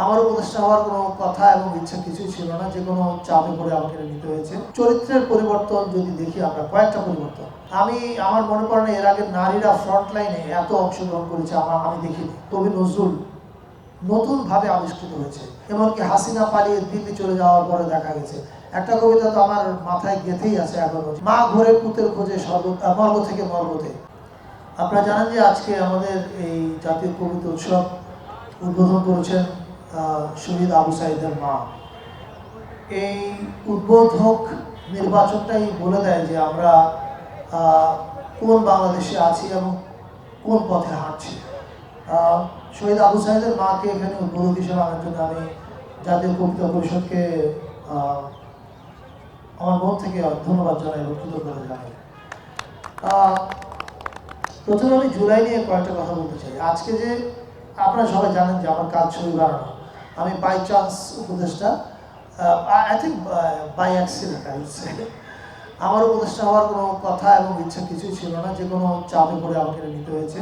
আমার উপদেষ্টা হওয়ার কোনো কথা এবং ইচ্ছা কিছুই ছিল না, যে কোনো চাপে পড়ে আমাকে নিতে হয়েছে। চরিত্রের পরিবর্তন যদি দেখি আমরা, কয়েকটা পরিবর্তন আমার মনে পড়ে না এর আগে নারীরা ফ্রন্ট লাইনে এত অংশগ্রহণ করেছে আমি দেখিনি। কবি নজরুল নতুনভাবে আবিষ্কৃত হয়েছে, এমনকি হাসিনা পালিয়ে দিল্লি চলে যাওয়ার পরে দেখা গেছে। একটা কবিতা তো আমার মাথায় গেঁথেই আছে এখনো, মা ঘরে পুতের খোঁজে মর্গ থেকে মর্গতে। আপনারা জানেন যে আজকে আমাদের এই জাতীয় কবিতা উৎসব উদ্বোধন করেছেন শহীদ আবু সাঈদের মা। এই উদ্বোধক নির্বাচনটাই বলে দেয় যে আমরা কোন বাংলাদেশে আছি এবং কোন পথে হাঁটছি। শহীদ আবু সাঈদের মাকে এখানে উদ্বোধক হিসেবে আনার জন্য আমি জাতীয় কবিতা পরিষদকে আমার মন থেকে ধন্যবাদ জানাই এবং কৃতজ্ঞতা জানাই। প্রথমে আমি জুলাই নিয়ে কয়েকটা কথা বলতে চাই। আজকে যে আপনারা সবাই জানেন যে আমার কাজ ছবি বানানো, আমি বাই চান্স উপদেষ্টা, I think by accident I would say. আমার উপদেষ্টা হওয়ার কোনো কথা এবং ইচ্ছা কিছুই ছিল না, যে কোনো চাপে পড়ে আমাকে নিতে হয়েছে।